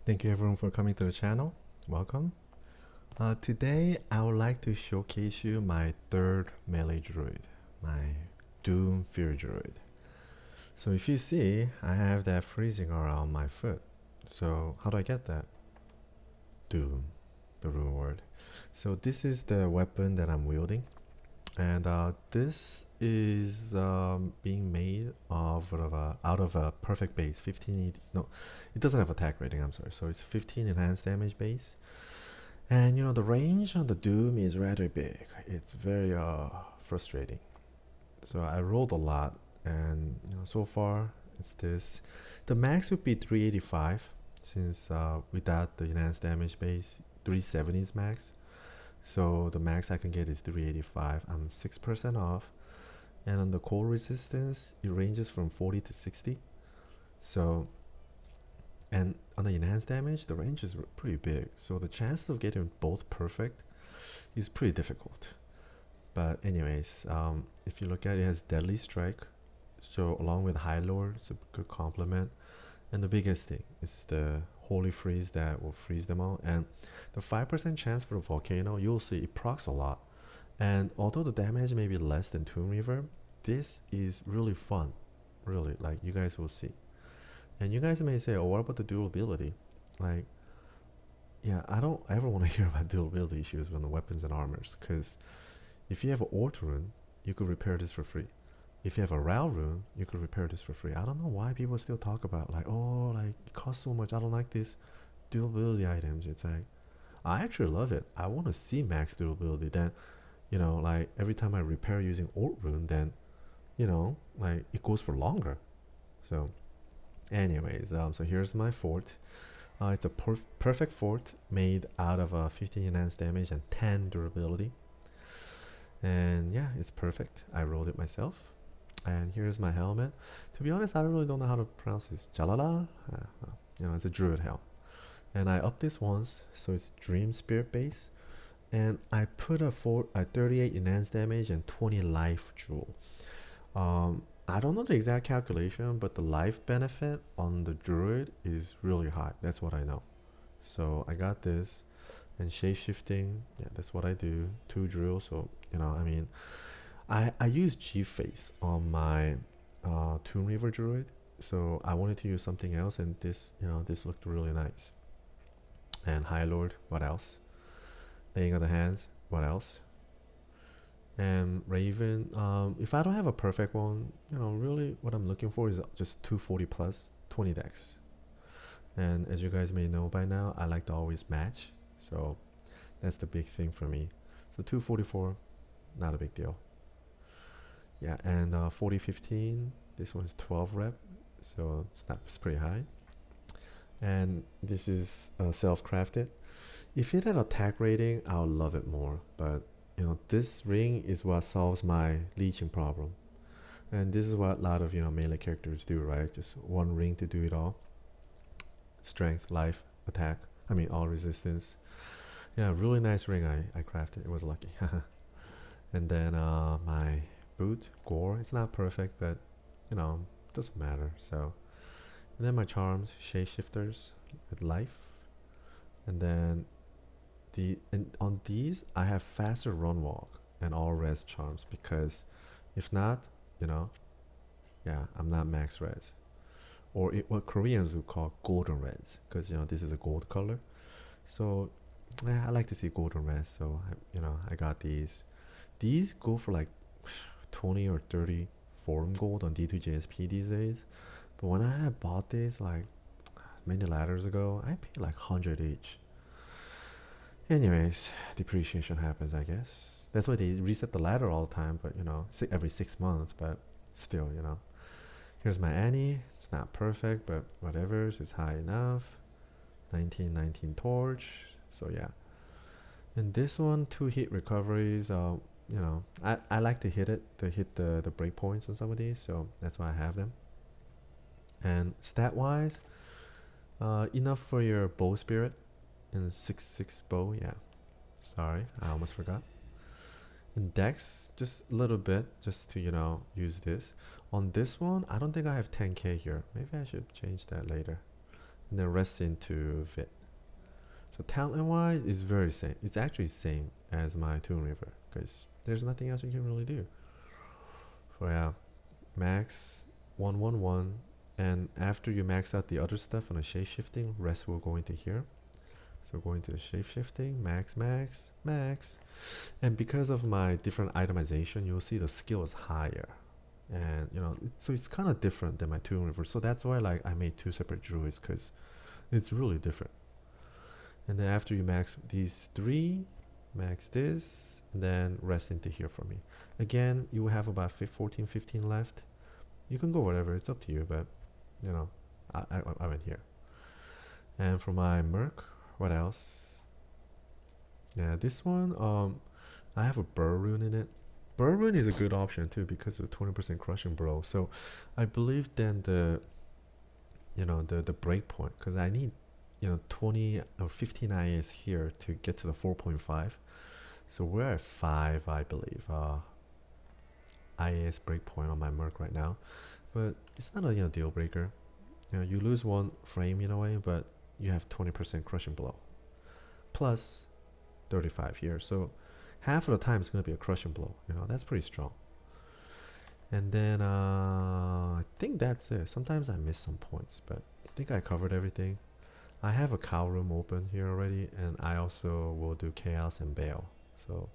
Thank you everyone for coming to the channel. Welcome. Today I would like to showcase you my third melee druid, my Doom Fear druid. So if you see, I have that freezing around my foot. So how do I get that? Doom, the rune word. So this is the weapon that I'm wielding, and this is being made out of a perfect base 15. No, it doesn't have attack rating, I'm sorry. So it's 15 enhanced damage base, and you know the range on the Doom is rather big. It's very frustrating. So I rolled a lot, and you know so far it's this. The max would be 385, since without the enhanced damage base 370 is max. So the max I can get is 385. I'm 6% off. And on the cold resistance, it ranges from 40 to 60. So, and on the enhanced damage, the range is pretty big. So the chances of getting both perfect is pretty difficult. But anyways, if you look at it, it has Deadly Strike. So along with High Lord, it's a good complement. And the biggest thing is the Holy Freeze that will freeze them all. And the 5% chance for the Volcano, you'll see it procs a lot. And although the damage may be less than Toon Reverb, this is really fun. Really, like you guys will see. And you guys may say, oh, what about the durability? Like, yeah, I don't ever want to hear about durability issues on the weapons and armors. Because if you have an Ort rune, you could repair this for free. If you have a Ral rune, you could repair this for free. I don't know why people still talk about like, oh, like it costs so much. I don't like these durability items. It's like, I actually love it. I want to see max durability. Then, you know, like every time I repair using Ort rune, then, you know, like it goes for longer. So, anyways, so here's my fort. It's a perfect fort made out of 15 enhanced damage and 10 durability. And yeah, it's perfect. I rolled it myself. And here's my helmet. To be honest, I really don't know how to pronounce this. Jalala? You know, it's a druid helm. And I upped this once, so it's Dream Spirit base. And I put a 38 enhanced damage and 20 life jewel. I don't know the exact calculation, but the life benefit on the druid is really high. That's what I know. So I got this. And shape shifting, yeah, that's what I do. 2 drill, so you know, I mean, I use G-Face on my Toon Reaver Druid, so I wanted to use something else, and this, you know, this looked really nice. And High Lord, what else? Laying of the Hands, what else? And Raven, if I don't have a perfect one, you know, really what I'm looking for is just 240 plus 20 decks. And as you guys may know by now, I like to always match, so that's the big thing for me. So 244, not a big deal. Yeah, and 4015, this one's 12 rep, so it's pretty high. And this is self-crafted. If it had attack rating, I would love it more, but you know, this ring is what solves my leeching problem. And this is what a lot of, you know, melee characters do, right? Just one ring to do it all. Strength, life, attack, I mean all resistance. Yeah, really nice ring I crafted. It was lucky. And then my boot, gore, it's not perfect, but you know, doesn't matter. So, and then my charms, shapeshifters with life. And then on these I have faster run walk and all res charms, because if not, you know, yeah, I'm not max res, or what Koreans would call golden res, because you know this is a gold color. So yeah, I like to see golden res, so you know, I got these. These go for like 20 or 30 forum gold on D2JSP these days, but when I had bought these like many ladders ago, I paid like 100 each. Anyways, depreciation happens, I guess. That's why they reset the ladder all the time, but you know, every 6 months, but still, you know. Here's my Annie. It's not perfect, but whatever, it's high enough. 1919 torch, so yeah. And this one, 2 hit recoveries. You know, I like to hit the breakpoints on some of these, so that's why I have them. And stat wise, enough for your bow spirit and 6/6 bow. Yeah, sorry, I almost forgot. And dex, just a little bit, just to, you know, use this. On this one, I don't think I have 10k here. Maybe I should change that later. and then rest into Vit. So talent wise is very same. It's actually same as my Toon River because there's nothing else you can really do. So yeah, max 111, and after you max out the other stuff on a shape shifting, rest will go into here. So going to shape shifting, max, max, max, and because of my different itemization, you'll see the skill is higher, and you know, so it's kind of different than my Toon River. So that's why like I made two separate druids because it's really different. And then after you max these three, max this, and then rest into here for me. Again, you will have about 14, 15 left. You can go whatever, it's up to you, but you know, I went here. And for my Merc, what else? Yeah, this one, I have a Burr Rune in it. Burr Rune is a good option too because of 20% crushing bro. So I believe then the, you know, the breakpoint, because I need, you know, 20 or 15 IS here to get to the 4.5. So we're at 5, I believe. IS breakpoint on my Merc right now, but it's not a, you know, deal breaker. You know, you lose one frame in a way, but you have 20% crushing blow plus 35 here, so half of the time it's going to be a crushing blow. You know, that's pretty strong. And then I think that's it. Sometimes I miss some points, but I think I covered everything. I have a cow room open here already, and I also will do chaos and bail. So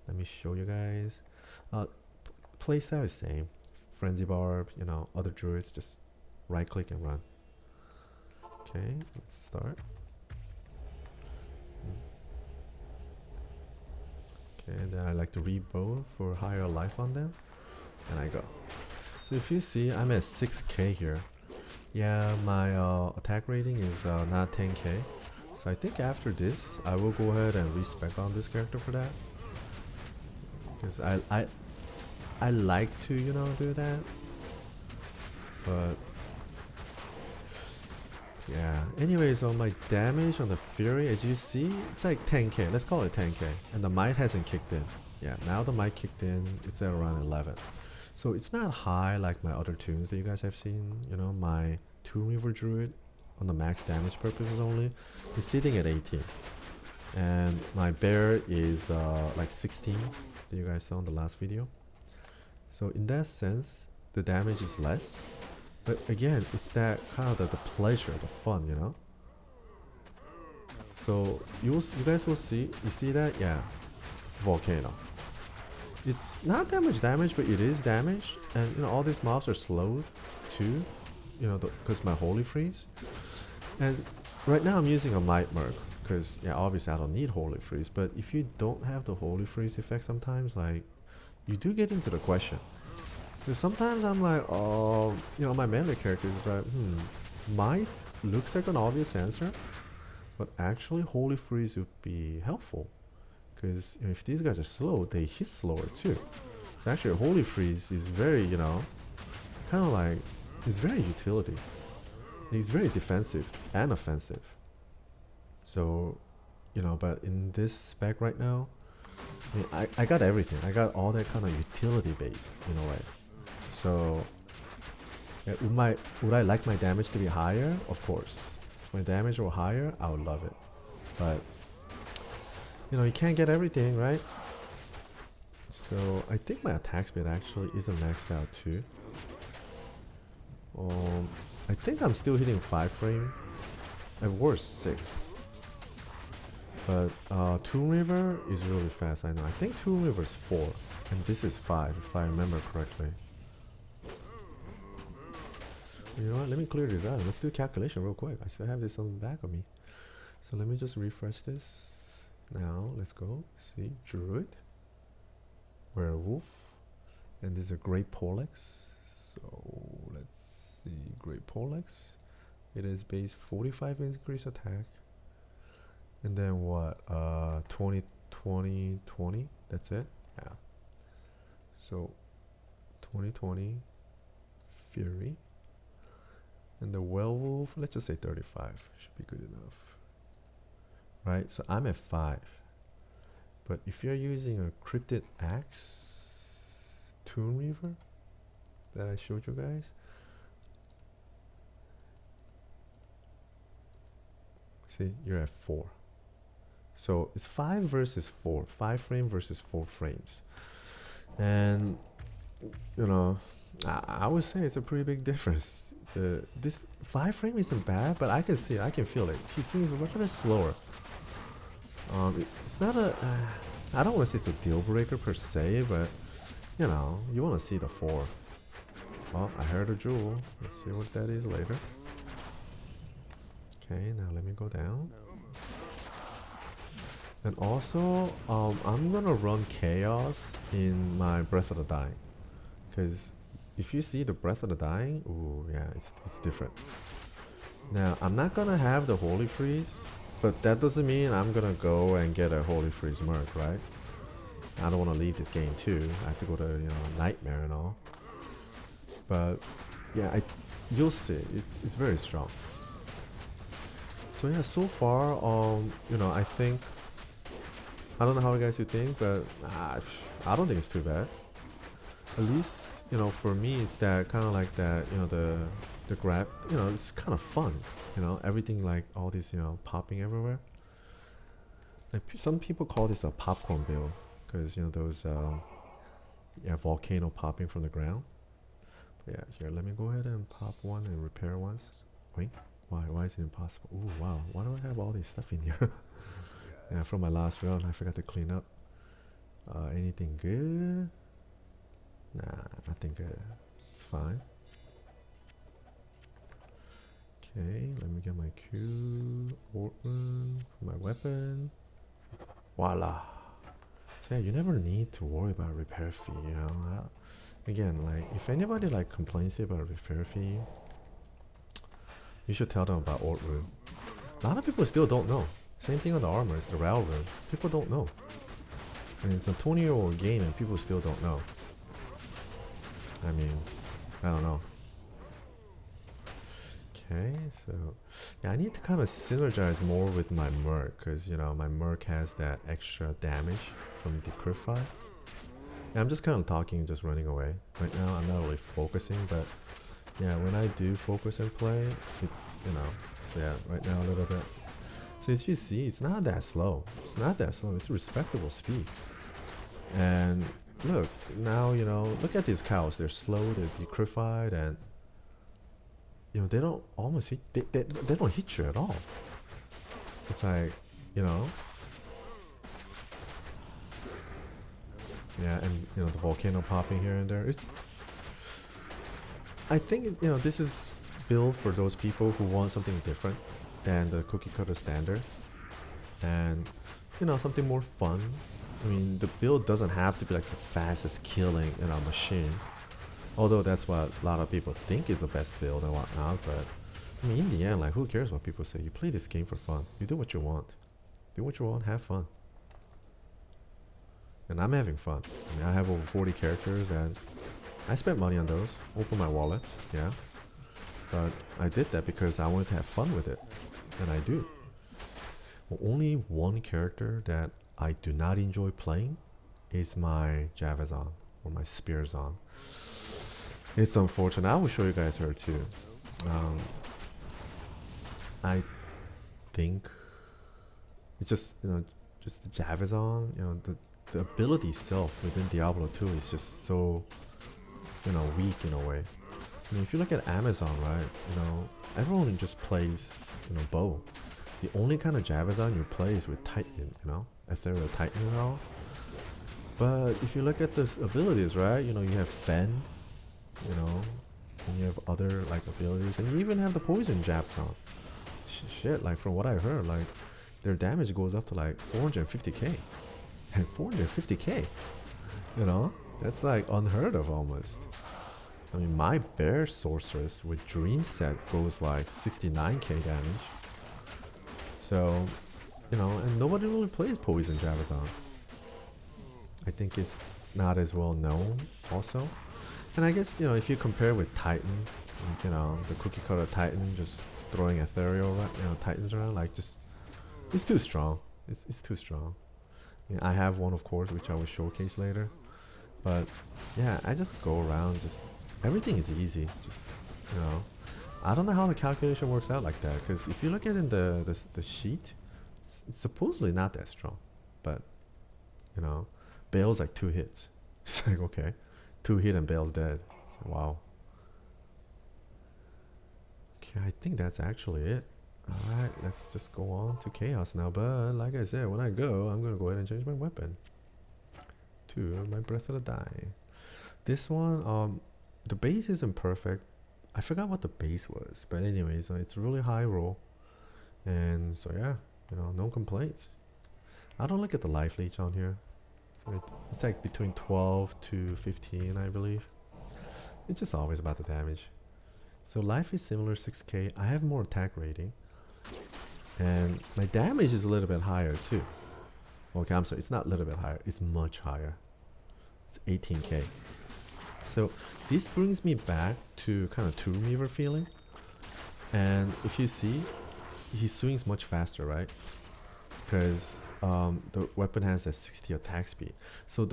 let me show you guys. Playstyle is same. Frenzy barb, you know, other druids, just right click and run. Okay, let's start. Okay, and then I like to rebow for higher life on them, and I go. So if you see, I'm at 6k here. Yeah, my attack rating is not 10k. So I think after this, I will go ahead and respec on this character for that. Because I like to, you know, do that. But yeah, anyways, on my damage on the Fury, as you see, it's like 10k. Let's call it 10k. And the might hasn't kicked in. Yeah, now the might kicked in, it's at around 11. So it's not high like my other toons that you guys have seen. You know, my Toon River Druid on the max damage purposes only is sitting at 18. And my bear is like 16 that you guys saw in the last video. So in that sense, the damage is less. But again, it's that kind of the pleasure, the fun, you know? So you guys will see, you see that? Yeah, Volcano. It's not that much damage, but it is damage. And you know, all these mobs are slowed too, you know, because my Holy Freeze. And right now I'm using a Might Merc, because yeah, obviously I don't need Holy Freeze. But if you don't have the Holy Freeze effect sometimes, like, you do get into the question. So sometimes I'm like, oh, you know, my melee character is like, might looks like an obvious answer, but actually Holy Freeze would be helpful, because you know, if these guys are slow, they hit slower too. So actually Holy Freeze is very, you know, kind of like, it's very utility. It's very defensive and offensive. So, you know, but in this spec right now, I mean, I got everything. I got all that kind of utility base in a way. So, yeah, would I like my damage to be higher? Of course. If my damage were higher, I would love it. But, you know, you can't get everything, right? So, I think my attack speed actually isn't maxed out too. I think I'm still hitting 5 frame. At worst 6. But Toon River is really fast, I know. I think Toon River is 4. And this is 5, if I remember correctly. You know what, let me clear this out. Let's do a calculation real quick. I still have this on the back of me. So let me just refresh this. Now, let's go. See, Druid. Werewolf. And this is a Great Poleaxe. So, let's see, Great Poleaxe. It is base 45 increase attack. And then what? 20, 20, 20. That's it? Yeah. So, 2020. Fury. And the werewolf, let's just say 35. Should be good enough. Right? So I'm at 5. But if you're using a Cryptid Axe Toon Reaver that I showed you guys, See, you're at 4. So it's 5 versus 4. 5 frame versus 4 frames. And, you know, I would say it's a pretty big difference. This 5 frame isn't bad, but I can see it, I can feel it. He swings a little bit slower. It's not a, I don't want to say it's a deal breaker per se, but you know, you want to see the 4. Well, I heard a jewel. Let's see what that is later. Okay, now let me go down. And also, I'm gonna run Chaos in my Breath of the Dying, because if you see the Breath of the Dying, ooh, yeah, it's different. Now, I'm not gonna have the Holy Freeze, but that doesn't mean I'm gonna go and get a Holy Freeze Merc, right? I don't want to leave this game too. I have to go to, you know, Nightmare and all. But yeah, you'll see. It's very strong. So yeah, so far, you know, I think, I don't know how you guys would think, but I don't think it's too bad. At least, you know, for me, it's that kind of like that, you know, the grab, you know, it's kind of fun, you know, everything like all this, you know, popping everywhere. Like, some people call this a popcorn build, because, you know, those, yeah, volcano popping from the ground. But yeah, here, let me go ahead and pop one and repair ones. Wait, why is it impossible? Ooh, wow, why do I have all this stuff in here? Yeah, from my last round, I forgot to clean up. Anything good? Nah, nothing good. It's fine. Okay, let me get my Q, Ortman for my weapon. Voila. So yeah, you never need to worry about repair fee, you know. Again, like, if anybody like complains about repair fee, you should tell them about Ort Rune. A lot of people still don't know. Same thing on the armor, it's the Ral Rune. People don't know. And it's a 20-year-old game and people still don't know. I mean, I don't know. Okay, so yeah, I need to kind of synergize more with my Merc, because, you know, my Merc has that extra damage from Decryptify. Yeah, I'm just kind of talking, just running away. Right now, I'm not really focusing, but yeah, when I do focus and play, it's, you know, so yeah, right now a little bit. So as you see, it's not that slow. It's not that slow. It's a respectable speed. And look, now, you know, look at these cows. They're slow, they're decryptified, and you know, they don't almost hit, they don't hit you at all. It's like, you know, yeah, and you know, the volcano popping here and there. It's, I think, you know, this is built for those people who want something different than the cookie cutter standard, and you know, something more fun. I mean, the build doesn't have to be like the fastest killing in a machine, although that's what a lot of people think is the best build and whatnot. But I mean, in the end, like, who cares what people say? You play this game for fun. You do what you want. Do what you want. Have fun. And I'm having fun. I mean, I have over 40 characters, and I spent money on those. Open my wallet, yeah. But I did that because I wanted to have fun with it, and I do. Well, only one character that I do not enjoy playing is my Javazon or my Spearzon. It's unfortunate. I will show you guys her too. I think it's just, you know, just the Javazon, you know, the ability itself within Diablo 2 is just so, you know, weak in a way. I mean, if you look at Amazon, right, you know, everyone just plays, you know, bow. The only kind of Javazon you play is with Titan, you know, Ethereal Titan and all. But if you look at the abilities, right, you know, you have Fend, you know, and you have other like abilities, and you even have the poison Javazon. Shit, like from what I heard, like their damage goes up to like 450k. And 450k, you know, that's like unheard of almost. I mean, my Bear Sorceress with Dream Set goes like 69k damage. So, you know, and nobody really plays Poison Javazon. I think it's not as well known also. And I guess, you know, if you compare with Titan, like, you know, the cookie cutter Titan just throwing ethereal, you know, Titans around, like, just, it's too strong. It's too strong. I mean, I have one, of course, which I will showcase later. But yeah, I just go around, just everything is easy. Just, you know, I don't know how the calculation works out like that, because if you look at it in the sheet, it's supposedly not that strong. But, you know, Bale's like 2 hits. It's like, okay, 2 hit and Bale's dead. It's like, wow. Okay, I think that's actually it. Alright, let's just go on to Chaos now. But, like I said, when I go, I'm going to go ahead and change my weapon to my Breath of the Dying. This one, the base isn't perfect. I forgot what the base was, but anyways, it's really high roll, and so yeah, you know, no complaints. I don't look at the life leech on here. It's like between 12 to 15, I believe. It's just always about the damage. So life is similar, 6k. I have more attack rating, and my damage is a little bit higher too. Okay, I'm sorry, it's not a little bit higher, it's much higher. It's 18k. So this brings me back to kind of Tomb Weaver feeling. And if you see, he swings much faster, right? Because the weapon has a 60 attack speed. So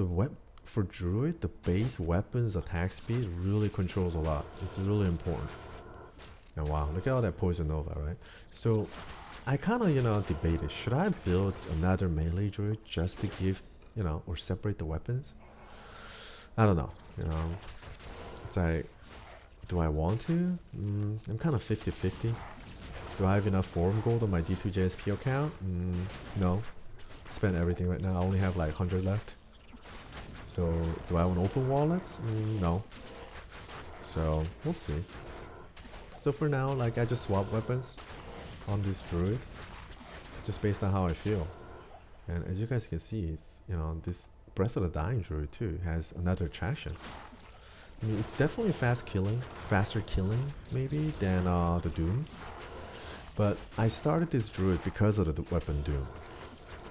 for Druid, the base weapon's attack speed really controls a lot. It's really important. And wow, look at all that Poison Nova, right? So I kind of, you know, debated, should I build another melee Druid just to give, you know, or separate the weapons? I don't know, you know, it's like, do I want to? I'm kind of 50-50. Do I have enough forum gold on my D2JSP account? No. Spent everything right now, I only have like 100 left. So, do I want open wallets? No. So, we'll see. So for now, like, I just swap weapons on this Druid, just based on how I feel. And as you guys can see, it's, you know, this Breath of the Dying Druid too has another attraction. I mean, it's definitely faster killing maybe than the Doom. But I started this Druid because of the weapon Doom.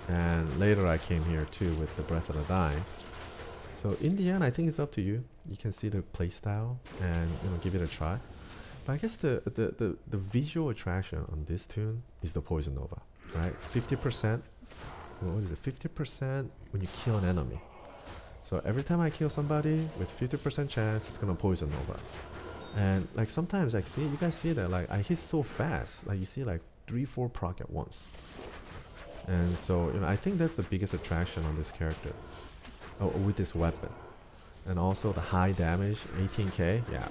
And later I came here too with the Breath of the Dying. So in the end, I think it's up to you. You can see the playstyle and, you know, give it a try. But I guess the visual attraction on this toon is the Poison Nova, right? 50%. What is it? 50% when you kill an enemy. So every time I kill somebody with 50% chance, it's gonna Poison Nova. And like sometimes, like, see, you guys see that, like, I hit so fast, like you see like 3-4 proc at once. And so, you know, I think that's the biggest attraction on this character, with this weapon. And also the high damage, 18k, yeah.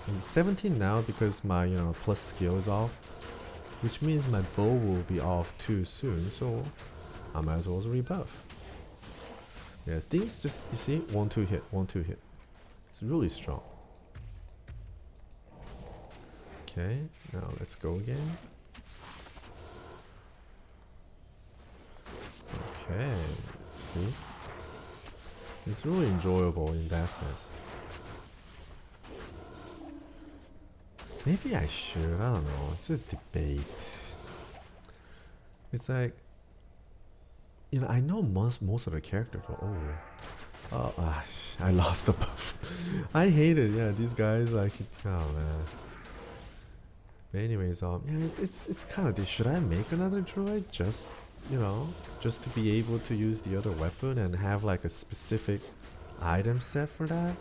I'm 17 now because my, you know, plus skill is off, which means my bow will be off too soon, so I might as well rebuff. Yeah, things just, you see, 1-2 hit, 1-2 hit. It's really strong. Okay, now let's go again. Okay, see? It's really enjoyable in that sense. Maybe I should, I don't know, it's a debate. It's like, you know, I know most of the characters, but I lost the buff. I hate it, yeah, these guys, like, oh man. But anyways, yeah, it's kind of this, should I make another Druid just, you know, just to be able to use the other weapon and have like a specific item set for that?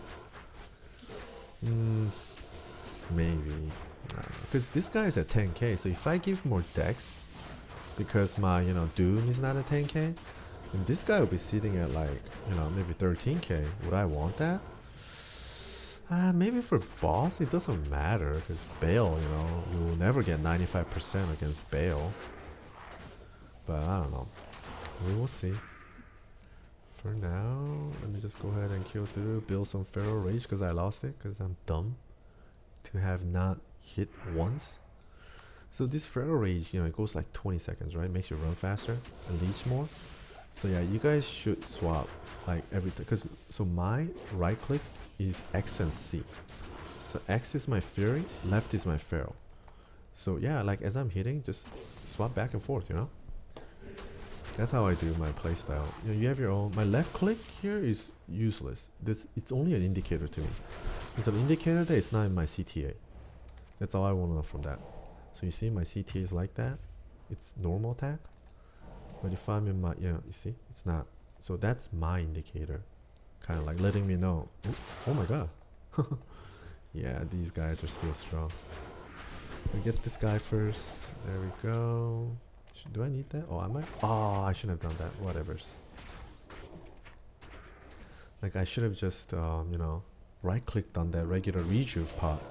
Maybe. Because this guy is at 10k, so if I give more dex, because my, you know, Doom is not at 10k, and this guy will be sitting at like, you know, maybe 13k. Would I want that? Maybe for boss it doesn't matter, because Bale, you know, you will never get 95% against Bale. But I don't know. We will see. For now, let me just go ahead and kill through, build some Feral Rage because I lost it, because I'm dumb to have not hit once. So this Feral Rage, you know, it goes like 20 seconds, right? Makes you run faster and leech more. So yeah, you guys should swap like everything, because so my right click is X and C. So X is my Fury, left is my Feral. So yeah, like as I'm hitting, just swap back and forth, you know? That's how I do my playstyle. You know, you have your own. My left click here is useless. It's only an indicator to me. It's an indicator that it's not in my CTA. That's all I want to know from that. So you see my CTA is like that. It's normal attack. But if I'm in my, you know, you see, it's not. So that's my indicator. Kind of like letting me know. Oh my god. Yeah, these guys are still strong. we get this guy first. There we go. Do I need that? Oh, I might. Oh, I shouldn't have done that. Whatever's. Like, I should have just, you know, right-clicked on that regular rejuve pot.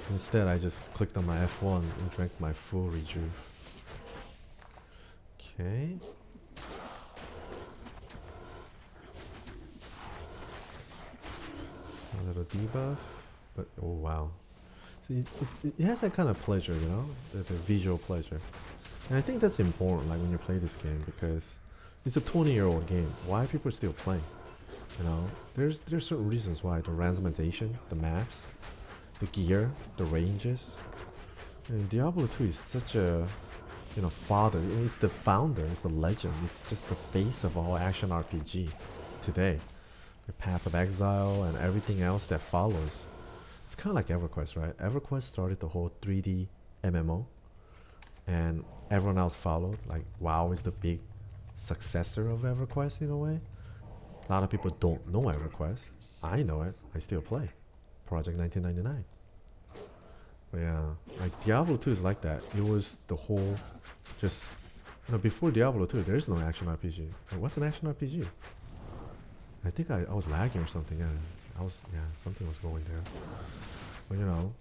Instead, I just clicked on my F1 and drank my full rejuve. Okay. A little debuff. But, oh wow. See, it has that kind of pleasure, you know? The visual pleasure. And I think that's important, like, when you play this game, because it's a 20-year-old game. Why are people still playing? You know, there's certain reasons why. The randomization, the maps, the gear, the ranges. And Diablo 2 is such a, you know, father. I mean, it's the founder, it's the legend. It's just the base of all action RPG today. The Path of Exile and everything else that follows. It's kind of like EverQuest, right? EverQuest started the whole 3D MMO, and everyone else followed. Like, WoW is the big successor of EverQuest in a way. A lot of people don't know EverQuest. I know it. I still play. Project 1999. But yeah, like Diablo 2 is like that. It was the whole, just, you know, before Diablo 2, there is no action RPG. Like, what's an action RPG? I think I was lagging or something. Yeah, something was going there. But you know,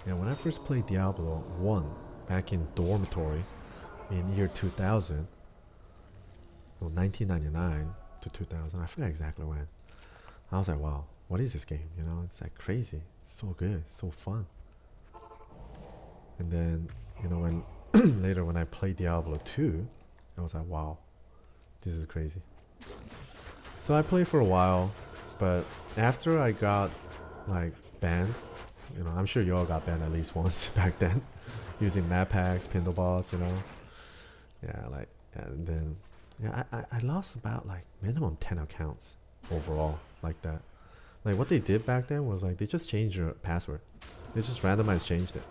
yeah, when I first played Diablo 1 back in dormitory in year 2000, well, 1999 to 2000, I forgot exactly when. I was like, wow, what is this game? You know, it's like crazy. It's so good, it's so fun. And then, you know, when later when I played Diablo 2, I was like, wow, this is crazy. So I played for a while, but after I got like banned, you know, I'm sure you all got banned at least once back then, using map packs, Pindle bots, you know. Yeah, like, and then, yeah, I lost about like minimum 10 accounts overall, like that. Like what they did back then was like they just changed your password. They just randomized changed it,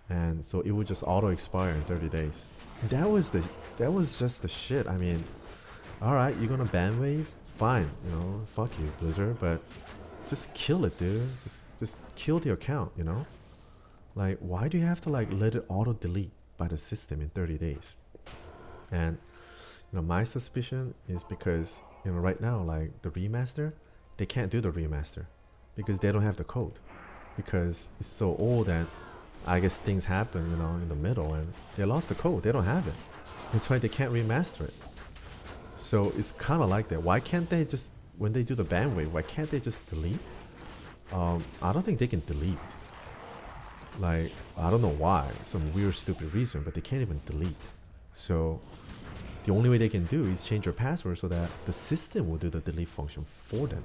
and so it would just auto expire in 30 days. That was just the shit. I mean, all right, you're gonna ban wave, fine, you know, fuck you, Blizzard, but just kill it, dude. Just kill the account, you know. Like, why do you have to like let it auto delete by the system in 30 days? And you know, my suspicion is because, you know, right now, like the remaster, they can't do the remaster because they don't have the code, because it's so old and I guess things happen, you know, in the middle and they lost the code. They don't have it. That's why they can't remaster it. So it's kind of like that. Why can't they just, when they do the ban wave, why can't they just delete? I don't think they can delete. Like, I don't know why, some weird stupid reason, but they can't even delete. So the only way they can do is change your password so that the system will do the delete function for them.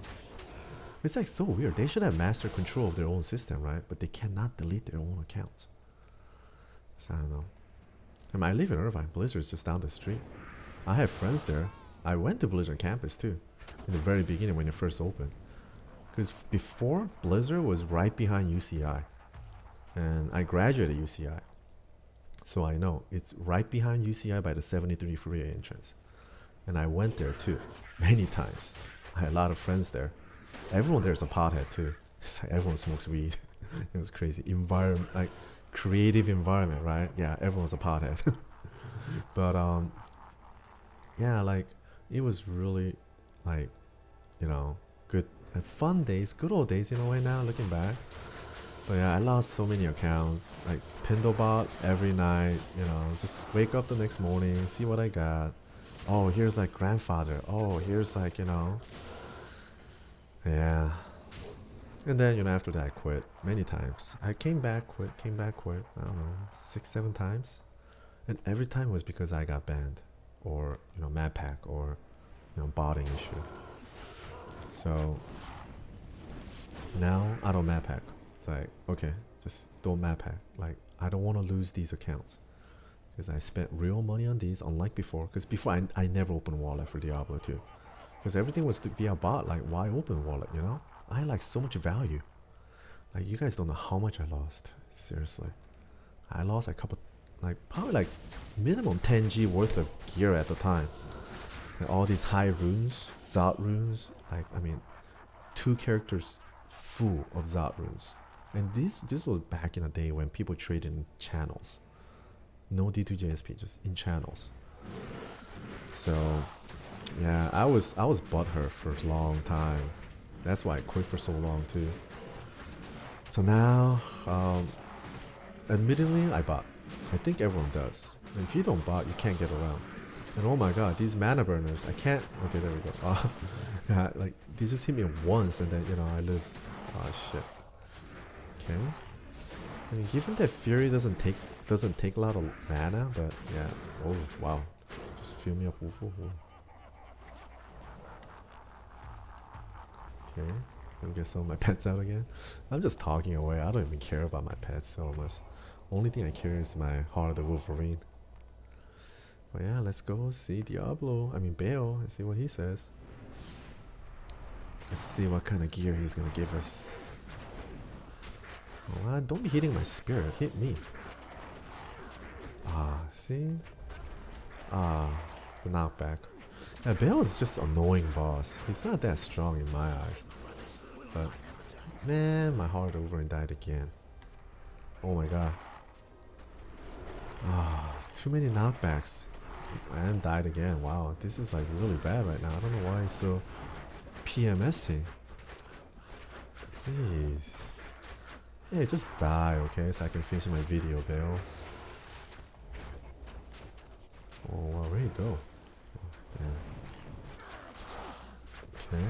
It's like so weird. They should have master control of their own system, right? But they cannot delete their own accounts. So I don't know. I mean, I live in Irvine. Blizzard's just down the street. I have friends there. I went to Blizzard campus too, in the very beginning when it first opened. Because before, Blizzard was right behind UCI. And I graduated UCI. So I know it's right behind UCI by the 73 freeway entrance. And I went there too, many times. I had a lot of friends there. Everyone there is a pothead too. It's like everyone smokes weed. It was crazy. Environment, like creative environment, right? Yeah, everyone's a pothead. But yeah, like it was really like, you know, good, fun days, good old days in a way now looking back. But yeah, I lost so many accounts, like Pindlebot every night, you know, just wake up the next morning, see what I got. Oh, here's like grandfather. Oh, here's like, you know. Yeah. And then, you know, after that I quit many times. I came back, quit, I don't know, 6-7 times. And every time was because I got banned, or, you know, map pack, or, you know, botting issue. So now I don't map pack. It's like, okay, just don't map hack. Like, I don't want to lose these accounts because I spent real money on these, unlike before. Because before I never opened wallet for Diablo 2 because everything was via bot. Like, why open wallet, you know? I had like so much value. Like, you guys don't know how much I lost. Seriously, I lost a couple, like probably like minimum 10G worth of gear at the time. Like all these high runes, Zot runes. Like, I mean, 2 characters full of Zot runes. And this was back in the day when people traded in channels. No D2JSP, just in channels. So yeah, I was butthurt for a long time. That's why I quit for so long too. So now, admittedly, I bought. I think everyone does. And if you don't bot, you can't get around. And oh my god, these mana burners, I can't. Okay, there we go. Yeah, like they just hit me once, and then I lose. Oh shit. Okay. I mean, given that Fury doesn't take a lot of mana, but yeah. Oh wow, just fill me up. Okay, let me get some of my pets out again. I'm just talking away. I don't even care about my pets so much. Only thing I care is my Heart of the Wolverine. But yeah, let's go see Diablo. I mean Bale, and see what he says. Let's see what kind of gear he's gonna give us. Oh, don't be hitting my spirit. Hit me. Ah, see? Ah, the knockback. Yeah, Bale is just annoying boss. He's not that strong in my eyes. But man, my heart over and died again. Oh my god. Ah, too many knockbacks. And died again. Wow, this is like really bad right now. I don't know why he's so PMSing. Jeez. Hey, just die, okay? So I can finish my video, Bale. Oh, wow, where'd he go? Oh, damn. Okay.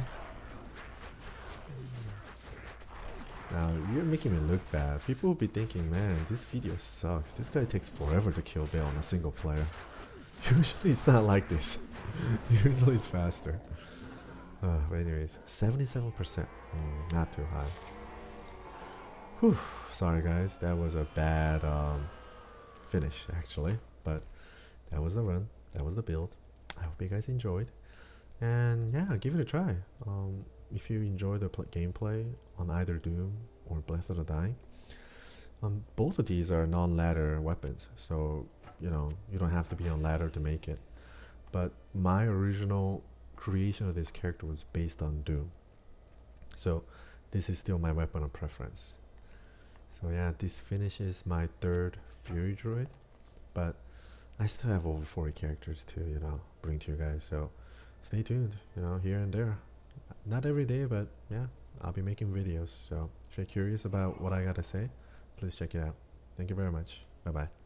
Now, you're making me look bad. People will be thinking, man, this video sucks. This guy takes forever to kill Bale on a single player. Usually it's not like this. Usually it's faster. But anyways, 77%. Not too high. Whew. Sorry guys, that was a bad finish actually. But that was the run. That was the build. I hope you guys enjoyed. And yeah, give it a try. If you enjoy the gameplay on either Doom or Blessed of the Dying, both of these are non-ladder weapons, so you don't have to be on ladder to make it. But my original creation of this character was based on Doom, so this is still my weapon of preference. So yeah, this finishes my third Fury Druid, but I still have over 40 characters to bring to you guys, so stay tuned, here and there. Not every day, but yeah, I'll be making videos, so if you're curious about what I gotta say, please check it out. Thank you very much. Bye bye.